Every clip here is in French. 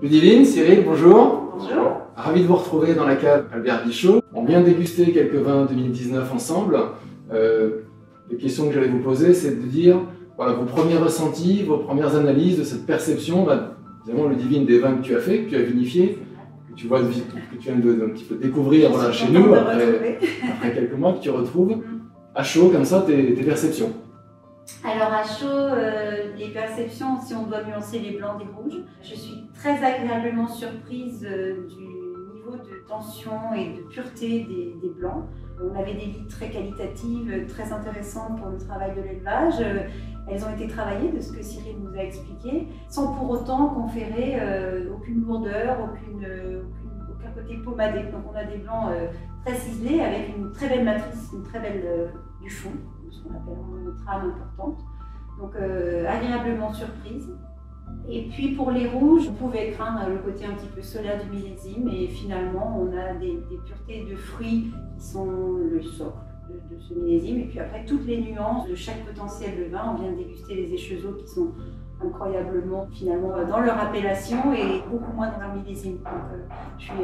Ludivine, Cyril, bonjour. Bonjour. Ravi de vous retrouver dans la cave Albert Bichot. On vient déguster quelques vins 2019 ensemble. Les questions que j'allais vous poser, c'est de dire voilà, vos premiers ressentis, vos premières analyses de cette perception, évidemment Ludivine, des vins que tu as fait, que tu as vinifiés, que tu vois, que tu viens de un petit peu découvrir voilà, chez nous après quelques mois, que tu retrouves à chaud comme ça tes perceptions. Alors à chaud, les perceptions, si on doit nuancer les blancs des rouges, je suis très agréablement surprise du niveau de tension et de pureté des blancs. On avait des litres très qualitatives, très intéressantes pour le travail de l'élevage. Elles ont été travaillées, de ce que Cyril nous a expliqué, sans pour autant conférer aucune lourdeur, aucun côté pommadé. Donc on a des blancs très ciselés avec une très belle matrice, une très belle du fond, ce qu'on appelle une trame importante. Donc agréablement surprise. Et puis pour les rouges, on pouvait craindre le côté un petit peu solaire du millésime et finalement on a des puretés de fruits qui sont le socle de ce millésime. Et puis après toutes les nuances de chaque potentiel de vin, on vient de déguster les échezeaux qui sont incroyablement finalement dans leur appellation et beaucoup moins dans leur millésime. Donc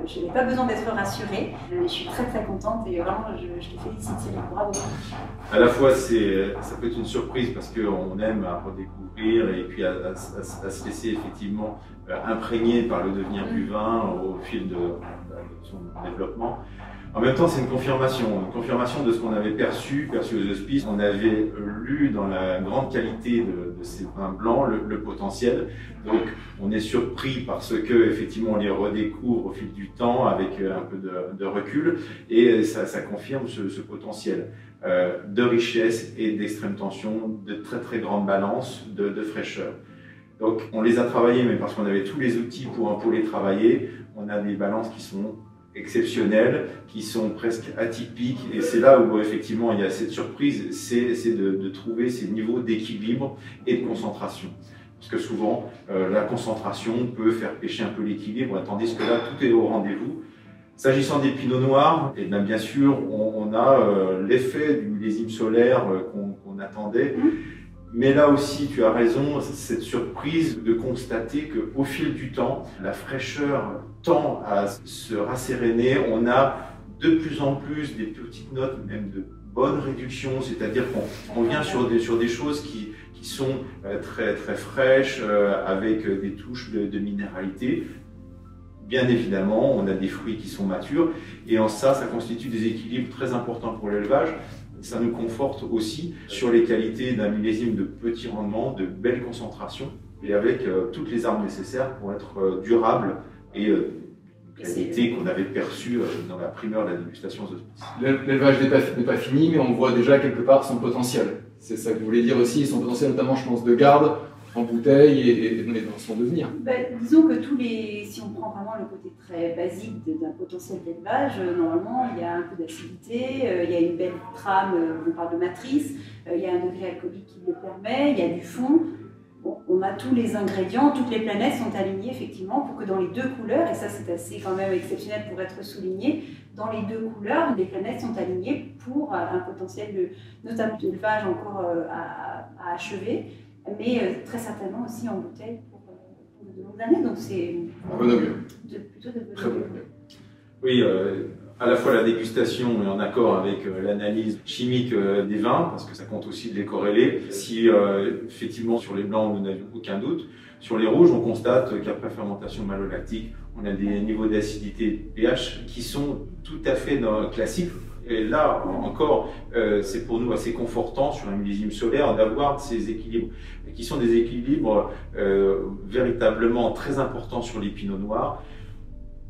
je n'ai pas besoin d'être rassurée, je suis très très contente et vraiment je te félicite Cyril, bravo. À la fois ça peut être une surprise parce qu'on aime à redécouvrir et puis à se laisser effectivement imprégner par le devenir du vin au fil de son développement. En même temps, c'est une confirmation de ce qu'on avait perçu aux hospices. On avait lu dans la grande qualité de ces vins blancs le potentiel. Donc, on est surpris parce que effectivement, on les redécouvre au fil du temps avec un peu de recul, et ça confirme ce potentiel de richesse et d'extrême tension, de très très grande balance, de fraîcheur. Donc, on les a travaillés, mais parce qu'on avait tous les outils pour les travailler, on a des balances qui sont exceptionnelles, qui sont presque atypiques, et c'est là où effectivement il y a cette surprise, c'est de trouver ces niveaux d'équilibre et de concentration. Parce que souvent, la concentration peut faire pêcher un peu l'équilibre, tandis que là, tout est au rendez-vous. S'agissant des pinots noirs, et bien sûr, on a l'effet du millésime solaire qu'on attendait. Mais là aussi, tu as raison, cette surprise de constater qu'au fil du temps, la fraîcheur tend à se rasséréner. On a de plus en plus des petites notes, même de bonne réduction, c'est-à-dire qu'on vient sur des choses qui sont très, très fraîches, avec des touches de minéralité. Bien évidemment, on a des fruits qui sont matures, et en ça constitue des équilibres très importants pour l'élevage. Ça nous conforte aussi sur les qualités d'un millésime de petit rendement, de belle concentration, et avec toutes les armes nécessaires pour être durable et qualité qu'on avait perçue dans la primeur de la dégustation aux hospices. L'élevage n'est pas fini, mais on voit déjà quelque part son potentiel. C'est ça que vous voulez dire aussi, son potentiel notamment, je pense, de garde en bouteille et dans son devenir. Disons que si on prend vraiment le côté très basique d'un potentiel d'élevage, normalement il y a un peu d'acidité, il y a une belle trame, on parle de matrice, il y a un degré alcoolique qui le permet, il y a du fond. Bon, on a tous les ingrédients, toutes les planètes sont alignées effectivement pour que dans les deux couleurs, et ça c'est assez quand même exceptionnel pour être souligné, dans les deux couleurs, les planètes sont alignées pour un potentiel notamment d'élevage encore à achever, mais très certainement aussi en bouteille pour de longues années, donc c'est plutôt de bon augure. Oui, à la fois la dégustation est en accord avec l'analyse chimique des vins, parce que ça compte aussi de les corréler. Si effectivement sur les blancs nous n'avions aucun doute, sur les rouges on constate qu'après fermentation malolactique, on a des niveaux d'acidité et de pH qui sont tout à fait classiques. Et là encore, c'est pour nous assez confortant sur un millésime solaire d'avoir ces équilibres, qui sont des équilibres véritablement très importants sur les pinots noirs.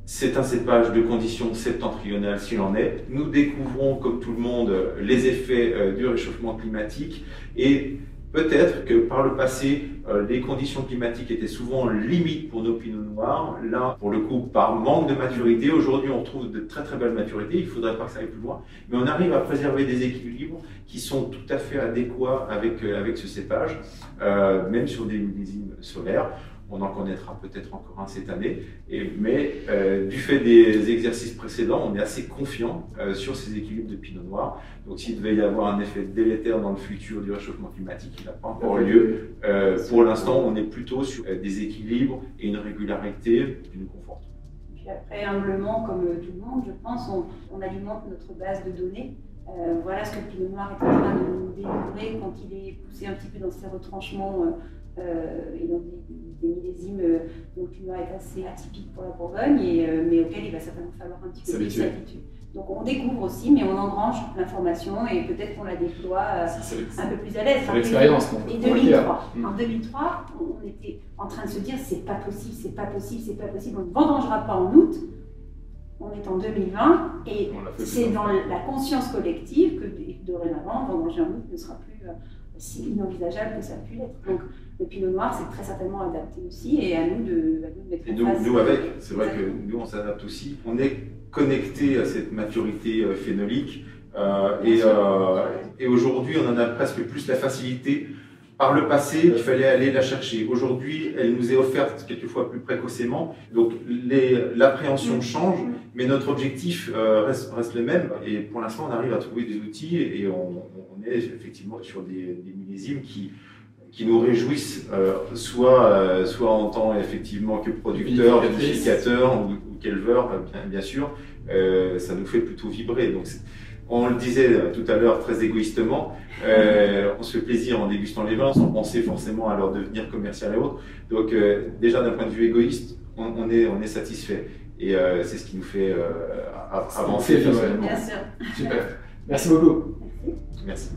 C'est un cépage de conditions septentrionales s'il en est. Nous découvrons, comme tout le monde, les effets du réchauffement climatique, et peut-être que par le passé, les conditions climatiques étaient souvent limites pour nos pinots noirs. Là, pour le coup, par manque de maturité, aujourd'hui on retrouve de très très belles maturités, il ne faudrait pas que ça aille plus loin, mais on arrive à préserver des équilibres qui sont tout à fait adéquats avec ce cépage, même sur des millésimes solaires. On en connaîtra peut-être encore un cette année. Mais du fait des exercices précédents, on est assez confiant sur ces équilibres de pinot noir. Donc s'il devait y avoir un effet délétère dans le futur du réchauffement climatique, il n'a pas encore lieu. Pour l'instant, on est plutôt sur des équilibres et une régularité qui nous conforte. Puis après, humblement, comme tout le monde, je pense, on alimente notre base de données. Voilà ce que le pinot noir est en train de nous délivrer quand il est poussé un petit peu dans ses retranchements et dans des millésimes dont le pinot noir est assez atypique pour la Bourgogne, mais auquel il va certainement falloir un petit peu plus s'habituer. Donc on découvre aussi, mais on engrange l'information et peut-être qu'on la déploie un peu plus à l'aise. C'est l'expérience. Et 2003. En 2003, on était en train de se dire c'est pas possible, c'est pas possible, c'est pas possible, on ne vendangera pas en août. On est en 2020 et c'est dans la conscience collective que dorénavant, vendanger en août ne sera plus si inenvisageable que ça a pu l'être. Donc le pinot noir, c'est très certainement adapté aussi et à nous de mettre en face. Nous avec, c'est vrai que nous on s'adapte aussi. On est connecté à cette maturité phénolique et aujourd'hui on en a presque plus la facilité. Par le passé, il fallait aller la chercher. Aujourd'hui, elle nous est offerte quelquefois plus précocement. Donc l'appréhension change, mais notre objectif reste le même. Et pour l'instant, on arrive à trouver des outils et on est effectivement sur des millésimes qui nous réjouissent, soit en tant effectivement que producteur, vinificateur ou qu'éleveur, bien sûr. Ça nous fait plutôt vibrer. Donc, on le disait tout à l'heure très égoïstement, on se fait plaisir en dégustant les vins sans penser forcément à leur devenir commercial et autres. Donc déjà d'un point de vue égoïste, on est satisfait. Et c'est ce qui nous fait avancer. Bien sûr. Super. Merci beaucoup. Merci.